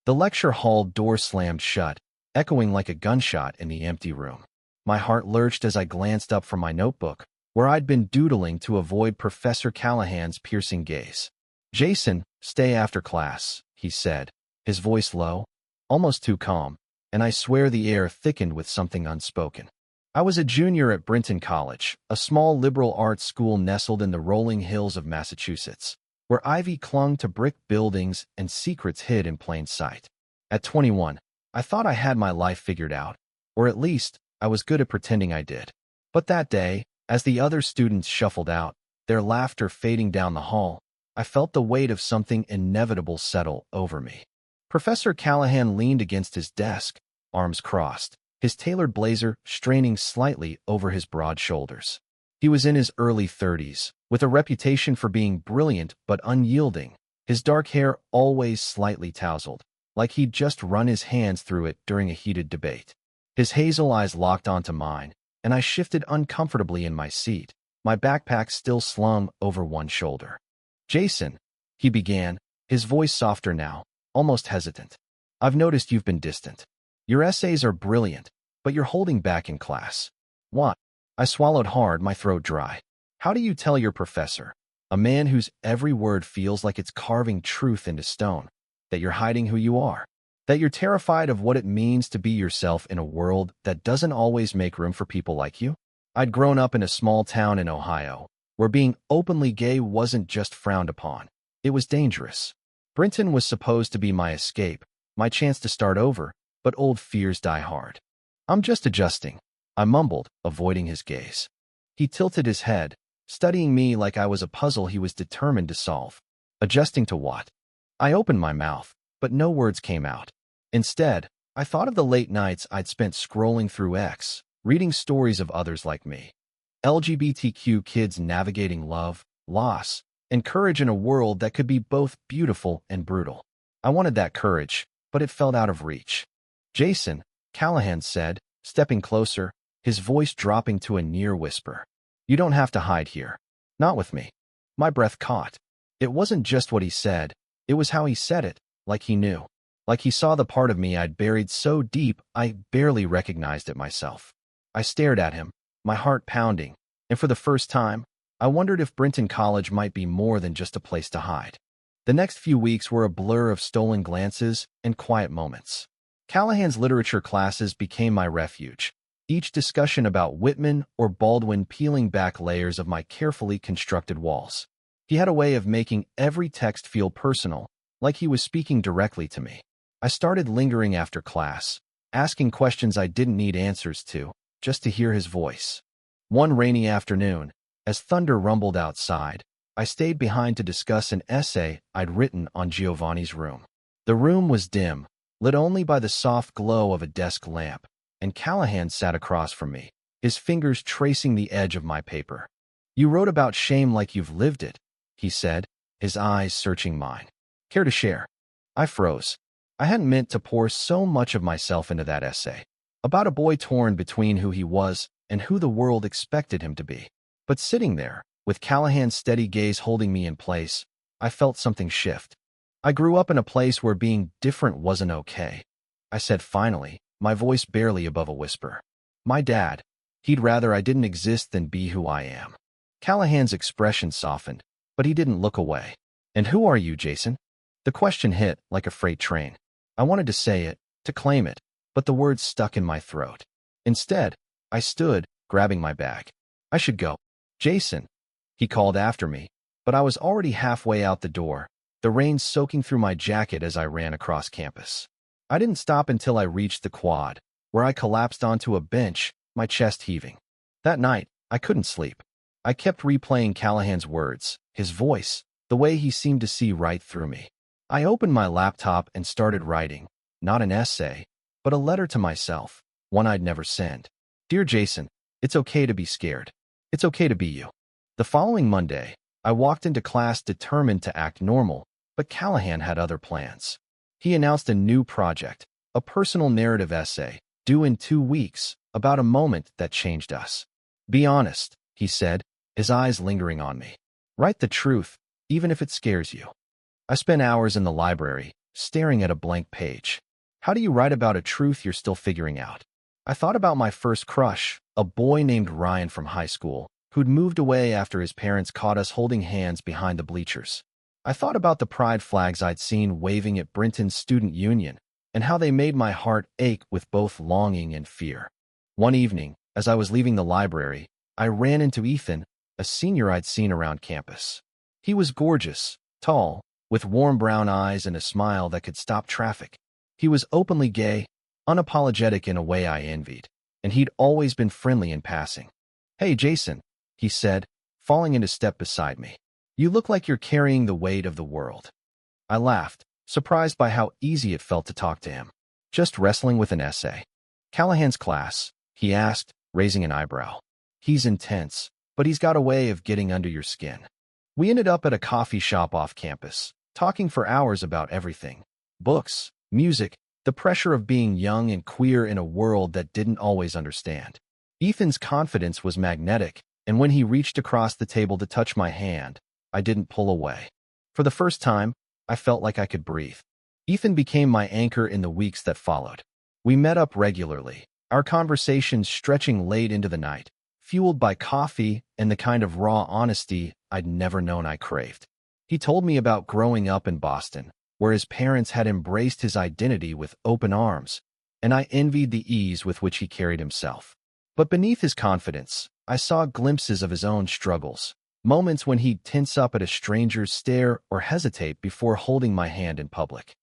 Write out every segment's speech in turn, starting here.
The lecture hall door slammed shut, echoing like a gunshot in the empty room. My heart lurched as I glanced up from my notebook, where I'd been doodling to avoid Professor Callahan's piercing gaze. "Jason, stay after class," he said, his voice low, almost too calm, and I swear the air thickened with something unspoken. I was a junior at Brinton College, a small liberal arts school nestled in the rolling hills of Massachusetts, where ivy clung to brick buildings and secrets hid in plain sight. At 21, I thought I had my life figured out, or at least I was good at pretending I did. But that day, as the other students shuffled out, their laughter fading down the hall, I felt the weight of something inevitable settle over me. Professor Callahan leaned against his desk, arms crossed, his tailored blazer straining slightly over his broad shoulders. He was in his early 30s, with a reputation for being brilliant but unyielding, his dark hair always slightly tousled, like he'd just run his hands through it during a heated debate. His hazel eyes locked onto mine, and I shifted uncomfortably in my seat, my backpack still slung over one shoulder. "Jason," he began, his voice softer now, almost hesitant. "I've noticed you've been distant. Your essays are brilliant, but you're holding back in class." "What?" I swallowed hard, my throat dry. "How do you tell your professor, a man whose every word feels like it's carving truth into stone, that you're hiding who you are? That you're terrified of what it means to be yourself in a world that doesn't always make room for people like you?" I'd grown up in a small town in Ohio, where being openly gay wasn't just frowned upon, it was dangerous. Brinton was supposed to be my escape, my chance to start over, but old fears die hard. "I'm just adjusting," I mumbled, avoiding his gaze. He tilted his head, studying me like I was a puzzle he was determined to solve. "Adjusting to what?" I opened my mouth, but no words came out. Instead, I thought of the late nights I'd spent scrolling through X, reading stories of others like me. LGBTQ kids navigating love, loss, and courage in a world that could be both beautiful and brutal. I wanted that courage, but it felt out of reach. "Jason," Callahan said, stepping closer, his voice dropping to a near whisper. "You don't have to hide here. Not with me." My breath caught. It wasn't just what he said, it was how he said it, like he knew. Like he saw the part of me I'd buried so deep I barely recognized it myself. I stared at him, my heart pounding, and for the first time, I wondered if Brinton College might be more than just a place to hide. The next few weeks were a blur of stolen glances and quiet moments. Callahan's literature classes became my refuge, each discussion about Whitman or Baldwin peeling back layers of my carefully constructed walls. He had a way of making every text feel personal, like he was speaking directly to me. I started lingering after class, asking questions I didn't need answers to, just to hear his voice. One rainy afternoon, as thunder rumbled outside, I stayed behind to discuss an essay I'd written on Giovanni's room. The room was dim, lit only by the soft glow of a desk lamp, and Callahan sat across from me, his fingers tracing the edge of my paper. "You wrote about shame like you've lived it," he said, his eyes searching mine. "Care to share?" I froze. I hadn't meant to pour so much of myself into that essay, about a boy torn between who he was and who the world expected him to be. But sitting there, with Callahan's steady gaze holding me in place, I felt something shift. "I grew up in a place where being different wasn't okay," I said finally, my voice barely above a whisper. "My dad, he'd rather I didn't exist than be who I am." Callahan's expression softened, but he didn't look away. "And who are you, Jason?" The question hit like a freight train. I wanted to say it, to claim it, but the words stuck in my throat. Instead, I stood, grabbing my bag. "I should go." "Jason," he called after me, but I was already halfway out the door, the rain soaking through my jacket as I ran across campus. I didn't stop until I reached the quad, where I collapsed onto a bench, my chest heaving. That night, I couldn't sleep. I kept replaying Callahan's words, his voice, the way he seemed to see right through me. I opened my laptop and started writing, not an essay, but a letter to myself, one I'd never sent. "Dear Jason, it's okay to be scared. It's okay to be you." The following Monday, I walked into class determined to act normal, but Callahan had other plans. He announced a new project, a personal narrative essay, due in 2 weeks, about a moment that changed us. "Be honest," he said, his eyes lingering on me. "Write the truth, even if it scares you." I spent hours in the library, staring at a blank page. How do you write about a truth you're still figuring out? I thought about my first crush, a boy named Ryan from high school, who'd moved away after his parents caught us holding hands behind the bleachers. I thought about the pride flags I'd seen waving at Brinton's student union, and how they made my heart ache with both longing and fear. One evening, as I was leaving the library, I ran into Ethan, a senior I'd seen around campus. He was gorgeous, tall, with warm brown eyes and a smile that could stop traffic. He was openly gay, unapologetic in a way I envied, and he'd always been friendly in passing. "Hey, Jason," he said, falling into step beside me. "You look like you're carrying the weight of the world." I laughed, surprised by how easy it felt to talk to him. "Just wrestling with an essay." "Callahan's class?" he asked, raising an eyebrow. "He's intense, but he's got a way of getting under your skin." We ended up at a coffee shop off campus, talking for hours about everything: books, music, the pressure of being young and queer in a world that didn't always understand. Ethan's confidence was magnetic, and when he reached across the table to touch my hand, I didn't pull away. For the first time, I felt like I could breathe. Ethan became my anchor in the weeks that followed. We met up regularly, our conversations stretching late into the night, fueled by coffee and the kind of raw honesty I'd never known I craved. He told me about growing up in Boston, where his parents had embraced his identity with open arms, and I envied the ease with which he carried himself. But beneath his confidence, I saw glimpses of his own struggles, moments when he'd tense up at a stranger's stare or hesitate before holding my hand in public.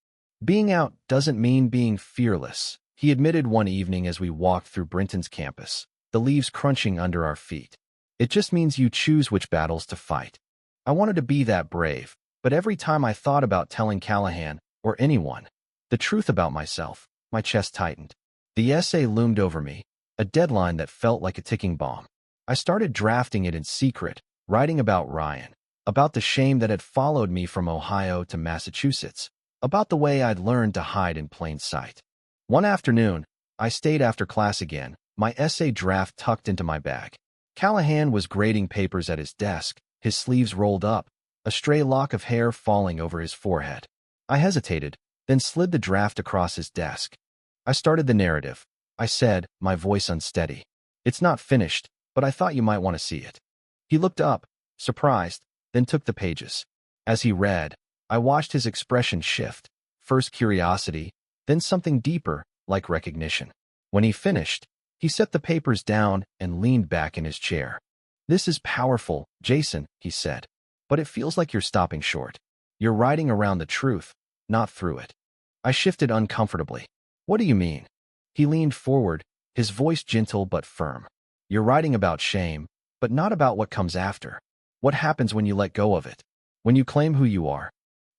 "Being out doesn't mean being fearless," he admitted one evening as we walked through Brinton's campus, the leaves crunching under our feet. "It just means you choose which battles to fight." I wanted to be that brave, but every time I thought about telling Callahan, or anyone, the truth about myself, my chest tightened. The essay loomed over me, a deadline that felt like a ticking bomb. I started drafting it in secret, writing about Ryan, about the shame that had followed me from Ohio to Massachusetts, about the way I'd learned to hide in plain sight. One afternoon, I stayed after class again, my essay draft tucked into my bag. Callahan was grading papers at his desk, his sleeves rolled up, a stray lock of hair falling over his forehead. I hesitated, then slid the draft across his desk. I started the narrative. I said, my voice unsteady. "It's not finished, but I thought you might want to see it." He looked up, surprised, then took the pages. As he read, I watched his expression shift, first curiosity, then something deeper, like recognition. When he finished, he set the papers down and leaned back in his chair. "This is powerful, Jason," he said, "but it feels like you're stopping short. You're writing around the truth, not through it." I shifted uncomfortably. "What do you mean?" He leaned forward, his voice gentle but firm. "You're writing about shame, but not about what comes after. What happens when you let go of it? When you claim who you are?"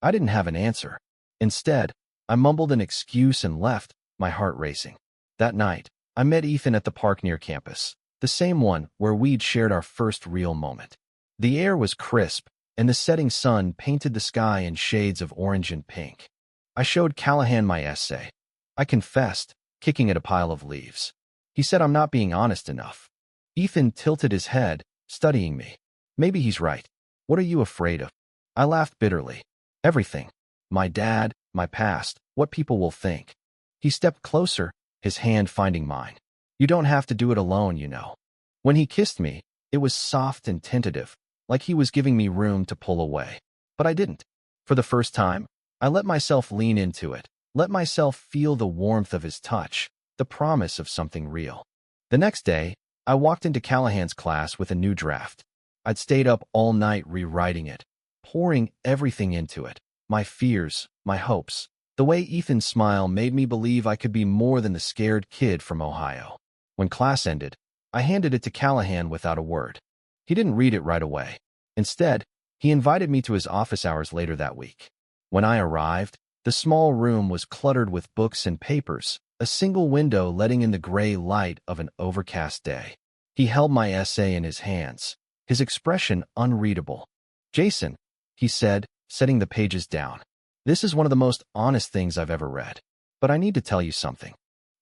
I didn't have an answer. Instead, I mumbled an excuse and left, my heart racing. That night, I met Ethan at the park near campus, the same one where we'd shared our first real moment. The air was crisp, and the setting sun painted the sky in shades of orange and pink. I showed Callahan my essay. I confessed, kicking at a pile of leaves. He said I'm not being honest enough. Ethan tilted his head, studying me. "Maybe he's right. What are you afraid of?" I laughed bitterly. "Everything. My dad, my past, what people will think." He stepped closer, his hand finding mine. "You don't have to do it alone, you know." When he kissed me, it was soft and tentative, like he was giving me room to pull away. But I didn't. For the first time, I let myself lean into it, let myself feel the warmth of his touch, the promise of something real. The next day, I walked into Callahan's class with a new draft. I'd stayed up all night rewriting it, pouring everything into it, my fears, my hopes. The way Ethan's smile made me believe I could be more than the scared kid from Ohio. When class ended, I handed it to Callahan without a word. He didn't read it right away. Instead, he invited me to his office hours later that week. When I arrived, the small room was cluttered with books and papers, a single window letting in the gray light of an overcast day. He held my essay in his hands, his expression unreadable. "Jason," he said, setting the pages down, "this is one of the most honest things I've ever read. But I need to tell you something."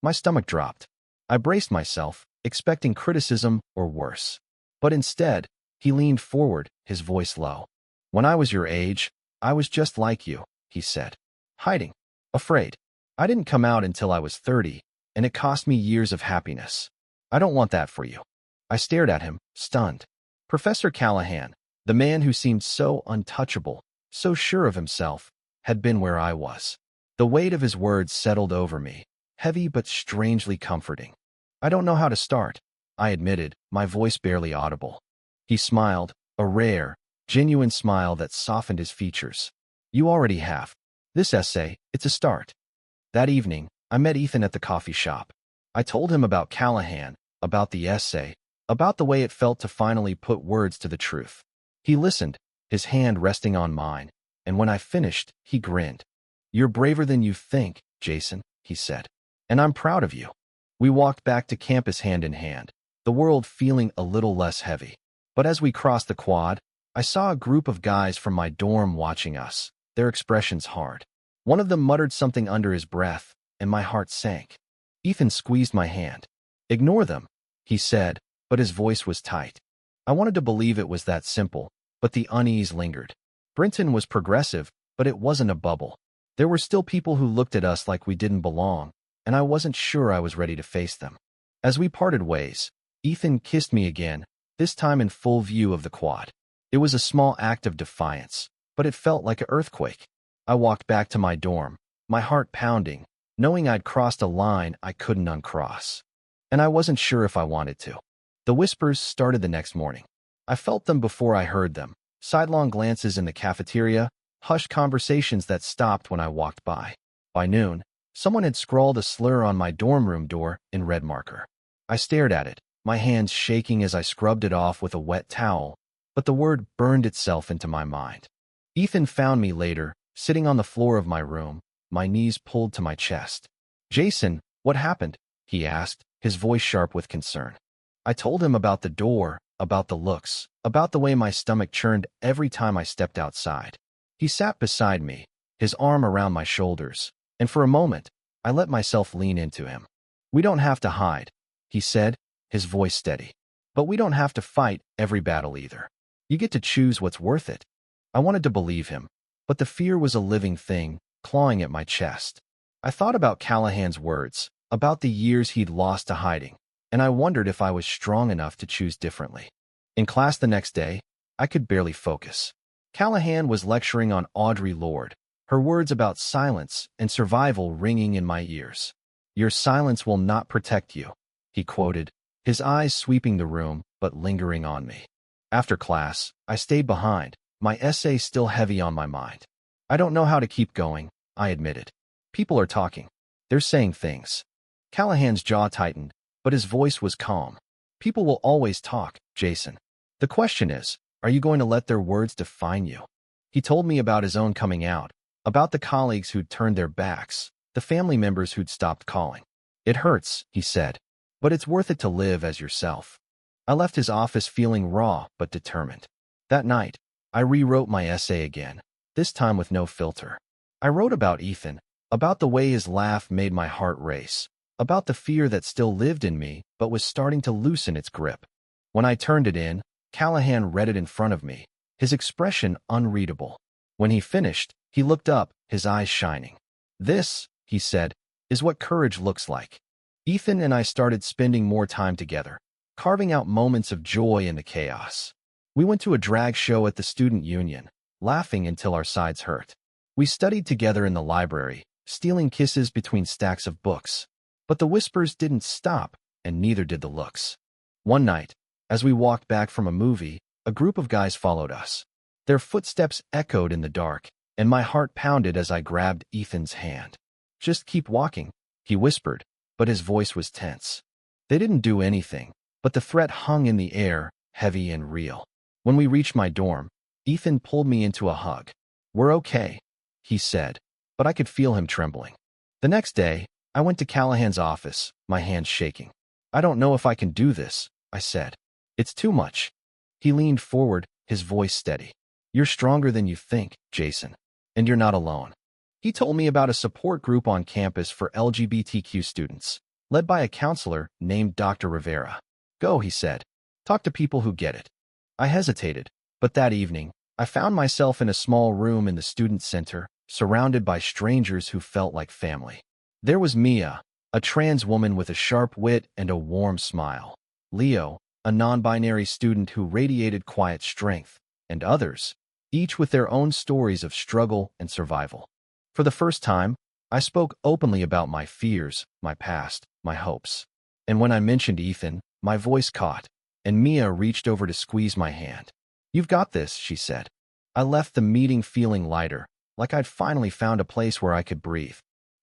My stomach dropped. I braced myself, expecting criticism or worse. But instead, he leaned forward, his voice low. "When I was your age, I was just like you," he said. "Hiding, Afraid. I didn't come out until I was 30, and it cost me years of happiness. I don't want that for you. I stared at him, stunned. Professor Callahan, the man who seemed so untouchable, so sure of himself, had been where I was. The weight of his words settled over me, heavy but strangely comforting. I don't know how to start, I admitted, my voice barely audible. He smiled, a rare, genuine smile that softened his features. You already have. This essay, it's a start. That evening, I met Ethan at the coffee shop. I told him about Callahan, about the essay, about the way it felt to finally put words to the truth. He listened, his hand resting on mine, and when I finished, he grinned. You're braver than you think, Jason, he said. And I'm proud of you. We walked back to campus hand in hand, the world feeling a little less heavy. But as we crossed the quad, I saw a group of guys from my dorm watching us, their expressions hard. One of them muttered something under his breath, and my heart sank. Ethan squeezed my hand. Ignore them, he said, but his voice was tight. I wanted to believe it was that simple, but the unease lingered. Brenton was progressive, but it wasn't a bubble. There were still people who looked at us like we didn't belong, and I wasn't sure I was ready to face them. As we parted ways, Ethan kissed me again, this time in full view of the quad. It was a small act of defiance, but it felt like an earthquake. I walked back to my dorm, my heart pounding, knowing I'd crossed a line I couldn't uncross. And I wasn't sure if I wanted to. The whispers started the next morning. I felt them before I heard them, sidelong glances in the cafeteria, hushed conversations that stopped when I walked by. By noon, someone had scrawled a slur on my dorm room door in red marker. I stared at it, my hands shaking as I scrubbed it off with a wet towel, but the word burned itself into my mind. Ethan found me later, sitting on the floor of my room, my knees pulled to my chest. Jason, what happened? He asked, his voice sharp with concern. I told him about the door, about the looks, about the way my stomach churned every time I stepped outside. He sat beside me, his arm around my shoulders, and for a moment, I let myself lean into him. We don't have to hide, he said, his voice steady. But we don't have to fight every battle either. You get to choose what's worth it. I wanted to believe him, but the fear was a living thing, clawing at my chest. I thought about Callahan's words, about the years he'd lost to hiding, and I wondered if I was strong enough to choose differently. In class the next day, I could barely focus. Callahan was lecturing on Audre Lorde, her words about silence and survival ringing in my ears. Your silence will not protect you, he quoted, his eyes sweeping the room but lingering on me. After class, I stayed behind, my essay still heavy on my mind. I don't know how to keep going, I admitted. People are talking. They're saying things. Callahan's jaw tightened, but his voice was calm. People will always talk, Jason. The question is, are you going to let their words define you? He told me about his own coming out, about the colleagues who'd turned their backs, the family members who'd stopped calling. It hurts, he said, but it's worth it to live as yourself. I left his office feeling raw but determined. That night, I rewrote my essay again, this time with no filter. I wrote about Ethan, about the way his laugh made my heart race, about the fear that still lived in me but was starting to loosen its grip. When I turned it in, Callahan read it in front of me, his expression unreadable. When he finished, he looked up, his eyes shining. This, he said, is what courage looks like. Ethan and I started spending more time together, carving out moments of joy in the chaos. We went to a drag show at the student union, laughing until our sides hurt. We studied together in the library, stealing kisses between stacks of books. But the whispers didn't stop, and neither did the looks. One night, as we walked back from a movie, a group of guys followed us. Their footsteps echoed in the dark, and my heart pounded as I grabbed Ethan's hand. Just keep walking, he whispered, but his voice was tense. They didn't do anything, but the threat hung in the air, heavy and real. When we reached my dorm, Ethan pulled me into a hug. We're okay, he said, but I could feel him trembling. The next day, I went to Callahan's office, my hands shaking. I don't know if I can do this, I said. It's too much. He leaned forward, his voice steady. You're stronger than you think, Jason. And you're not alone. He told me about a support group on campus for LGBTQ students, led by a counselor named Dr. Rivera. Go, he said. Talk to people who get it. I hesitated, but that evening, I found myself in a small room in the student center, surrounded by strangers who felt like family. There was Mia, a trans woman with a sharp wit and a warm smile. Leo, a non-binary student who radiated quiet strength, and others, each with their own stories of struggle and survival. For the first time, I spoke openly about my fears, my past, my hopes. And when I mentioned Ethan, my voice caught, and Mia reached over to squeeze my hand. "You've got this," she said. I left the meeting feeling lighter, like I'd finally found a place where I could breathe.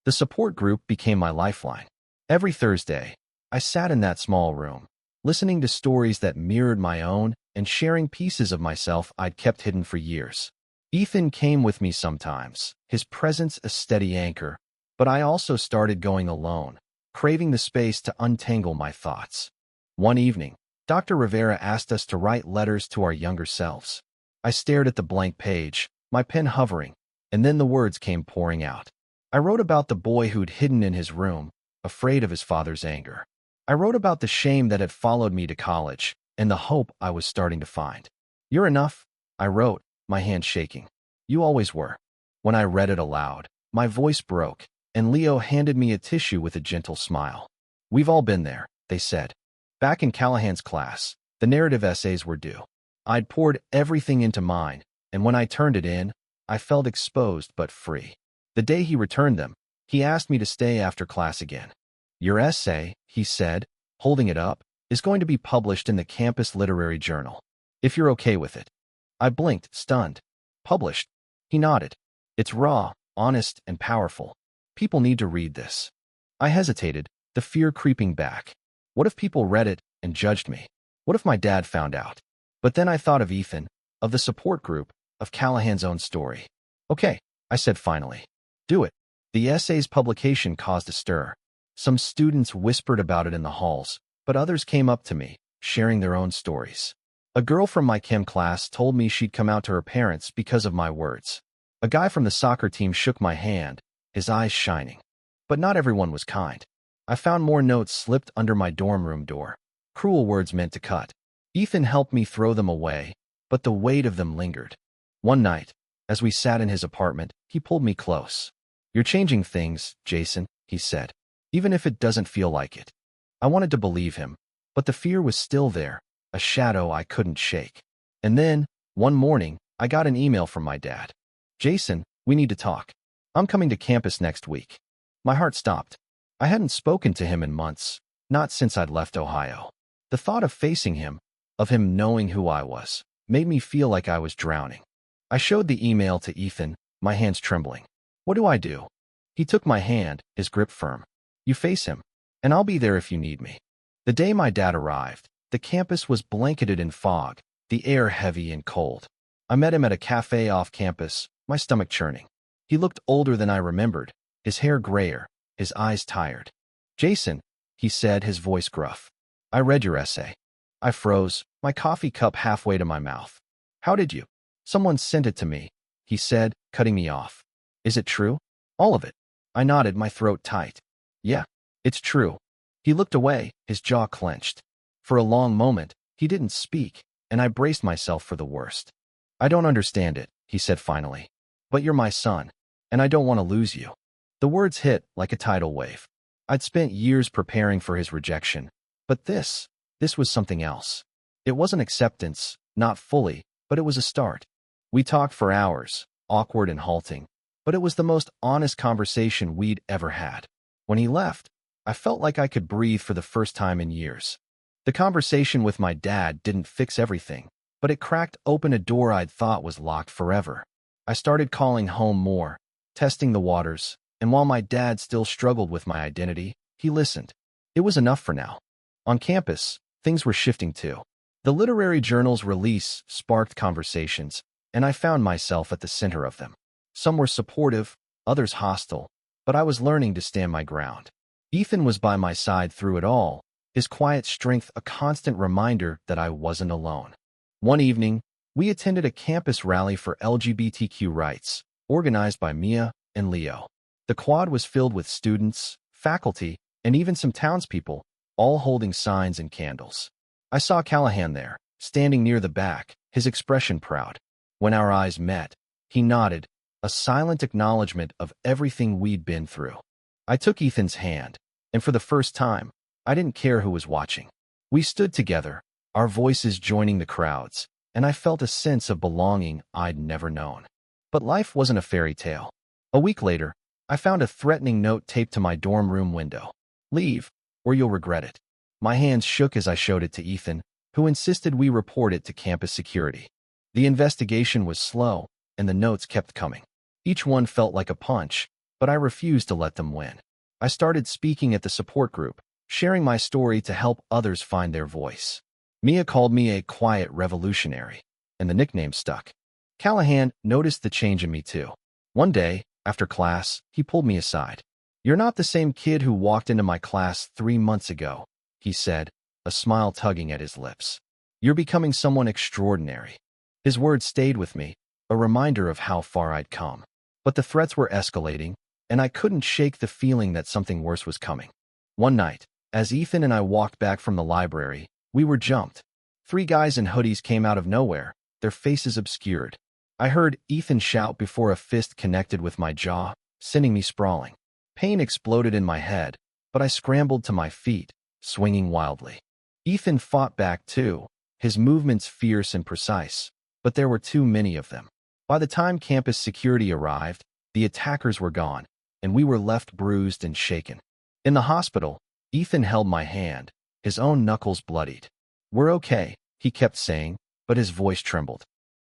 The support group became my lifeline. Every Thursday, I sat in that small room, listening to stories that mirrored my own and sharing pieces of myself I'd kept hidden for years. Ethan came with me sometimes, his presence a steady anchor, but I also started going alone, craving the space to untangle my thoughts. One evening, Dr. Rivera asked us to write letters to our younger selves. I stared at the blank page, my pen hovering, and then the words came pouring out. I wrote about the boy who'd hidden in his room, afraid of his father's anger. I wrote about the shame that had followed me to college and the hope I was starting to find. "You're enough," I wrote, my hand shaking. "You always were." When I read it aloud, my voice broke, and Leo handed me a tissue with a gentle smile. "We've all been there," they said. Back in Callahan's class, the narrative essays were due. I'd poured everything into mine, and when I turned it in, I felt exposed but free. The day he returned them, he asked me to stay after class again. "Your essay," he said, holding it up, "is going to be published in the campus literary journal, if you're okay with it." I blinked, stunned. "Published?" He nodded. "It's raw, honest, and powerful. People need to read this." I hesitated, the fear creeping back. What if people read it and judged me? What if my dad found out? But then I thought of Ethan, of the support group, of Callahan's own story. "Okay," I said finally. "Do it." The essay's publication caused a stir. Some students whispered about it in the halls, but others came up to me, sharing their own stories. A girl from my chem class told me she'd come out to her parents because of my words. A guy from the soccer team shook my hand, his eyes shining. But not everyone was kind. I found more notes slipped under my dorm room door. Cruel words meant to cut. Ethan helped me throw them away, but the weight of them lingered. One night, as we sat in his apartment, he pulled me close. "You're changing things, Jason," he said, "even if it doesn't feel like it." I wanted to believe him, but the fear was still there, a shadow I couldn't shake. And then, one morning, I got an email from my dad. "Jason, we need to talk. I'm coming to campus next week." My heart stopped. I hadn't spoken to him in months, not since I'd left Ohio. The thought of facing him, of him knowing who I was, made me feel like I was drowning. I showed the email to Ethan, my hands trembling. "What do I do?" He took my hand, his grip firm. "You face him, and I'll be there if you need me." The day my dad arrived, the campus was blanketed in fog, the air heavy and cold. I met him at a cafe off campus, my stomach churning. He looked older than I remembered, his hair grayer, his eyes tired. "Jason," he said, his voice gruff. "I read your essay." I froze, my coffee cup halfway to my mouth. "How did you?" "Someone sent it to me," he said, cutting me off. "Is it true?" "All of it." I nodded, my throat tight. "Yeah, it's true." He looked away, his jaw clenched. For a long moment, he didn't speak, and I braced myself for the worst. "I don't understand it," he said finally. "But you're my son, and I don't want to lose you." The words hit like a tidal wave. I'd spent years preparing for his rejection, but this was something else. It wasn't acceptance, not fully, but it was a start. We talked for hours, awkward and halting, but it was the most honest conversation we'd ever had. When he left, I felt like I could breathe for the first time in years. The conversation with my dad didn't fix everything, but it cracked open a door I'd thought was locked forever. I started calling home more, testing the waters, and while my dad still struggled with my identity, he listened. It was enough for now. On campus, things were shifting too. The literary journal's release sparked conversations, and I found myself at the center of them. Some were supportive, others hostile, but I was learning to stand my ground. Ethan was by my side through it all, his quiet strength a constant reminder that I wasn't alone. One evening, we attended a campus rally for LGBTQ rights, organized by Mia and Leo. The quad was filled with students, faculty, and even some townspeople, all holding signs and candles. I saw Callahan there, standing near the back, his expression proud. When our eyes met, he nodded, a silent acknowledgement of everything we'd been through. I took Ethan's hand, and for the first time, I didn't care who was watching. We stood together, our voices joining the crowds, and I felt a sense of belonging I'd never known. But life wasn't a fairy tale. A week later, I found a threatening note taped to my dorm room window. "Leave, or you'll regret it." My hands shook as I showed it to Ethan, who insisted we report it to campus security. The investigation was slow, and the notes kept coming. Each one felt like a punch, but I refused to let them win. I started speaking at the support group, sharing my story to help others find their voice. Mia called me a quiet revolutionary, and the nickname stuck. Callahan noticed the change in me too. One day, after class, he pulled me aside. "You're not the same kid who walked into my class 3 months ago," he said, a smile tugging at his lips. "You're becoming someone extraordinary." His words stayed with me, a reminder of how far I'd come. But the threats were escalating, and I couldn't shake the feeling that something worse was coming. One night, as Ethan and I walked back from the library, we were jumped. 3 guys in hoodies came out of nowhere, their faces obscured. I heard Ethan shout before a fist connected with my jaw, sending me sprawling. Pain exploded in my head, but I scrambled to my feet, swinging wildly. Ethan fought back too, his movements fierce and precise, but there were too many of them. By the time campus security arrived, the attackers were gone, and we were left bruised and shaken. In the hospital, Ethan held my hand, his own knuckles bloodied. "We're okay," he kept saying, but his voice trembled.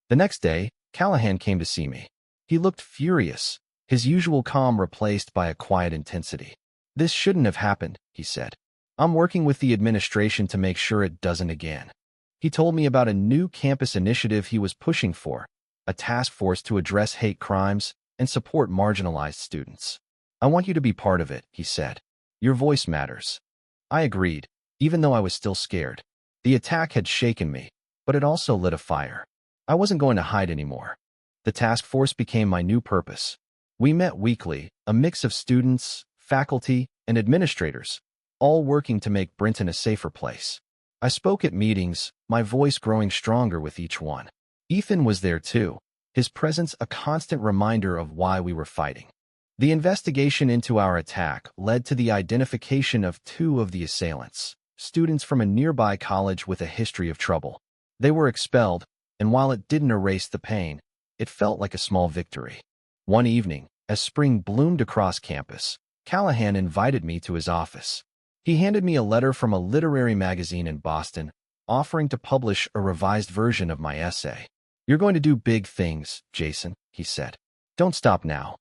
The next day, Callahan came to see me. He looked furious, his usual calm replaced by a quiet intensity. "This shouldn't have happened," he said. "I'm working with the administration to make sure it doesn't again." He told me about a new campus initiative he was pushing for, a task force to address hate crimes and support marginalized students. "I want you to be part of it," he said. "Your voice matters." I agreed, even though I was still scared. The attack had shaken me, but it also lit a fire. I wasn't going to hide anymore. The task force became my new purpose. We met weekly, a mix of students, faculty, and administrators, all working to make Brenton a safer place. I spoke at meetings, my voice growing stronger with each one. Ethan was there too, his presence a constant reminder of why we were fighting. The investigation into our attack led to the identification of 2 of the assailants, students from a nearby college with a history of trouble. They were expelled, and while it didn't erase the pain, it felt like a small victory. One evening, as spring bloomed across campus, Callahan invited me to his office. He handed me a letter from a literary magazine in Boston, offering to publish a revised version of my essay. "You're going to do big things, Jason," he said. "Don't stop now."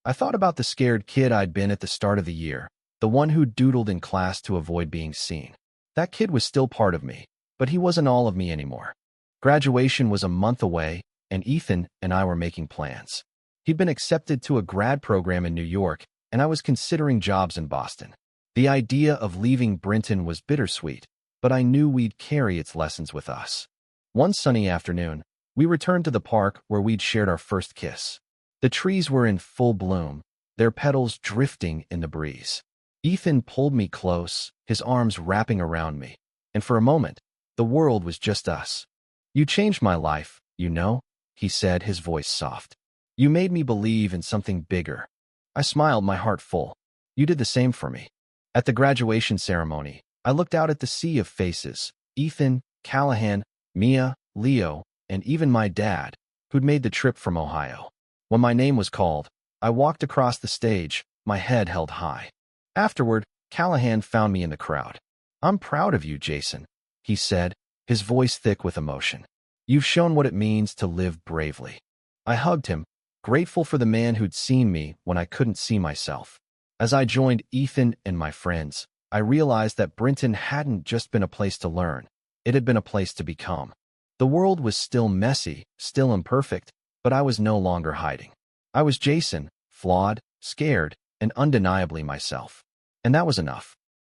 I thought about the scared kid I'd been at the start of the year, the one who doodled in class to avoid being seen. That kid was still part of me, but he wasn't all of me anymore. Graduation was a month away, and Ethan and I were making plans. He'd been accepted to a grad program in New York, and I was considering jobs in Boston. The idea of leaving Brenton was bittersweet, but I knew we'd carry its lessons with us. One sunny afternoon, we returned to the park where we'd shared our first kiss. The trees were in full bloom, their petals drifting in the breeze. Ethan pulled me close, his arms wrapping around me, and for a moment, the world was just us. "You changed my life, you know," he said, his voice soft. "You made me believe in something bigger." I smiled, my heart full. "You did the same for me." At the graduation ceremony, I looked out at the sea of faces: Ethan, Callahan, Mia, Leo, and even my dad, who'd made the trip from Ohio. When my name was called, I walked across the stage, my head held high. Afterward, Callahan found me in the crowd. "I'm proud of you, Jason," he said, his voice thick with emotion. "You've shown what it means to live bravely." I hugged him, grateful for the man who'd seen me when I couldn't see myself. As I joined Ethan and my friends, I realized that Brenton hadn't just been a place to learn, it had been a place to become. The world was still messy, still imperfect, but I was no longer hiding. I was Jason, flawed, scared, and undeniably myself. And that was enough.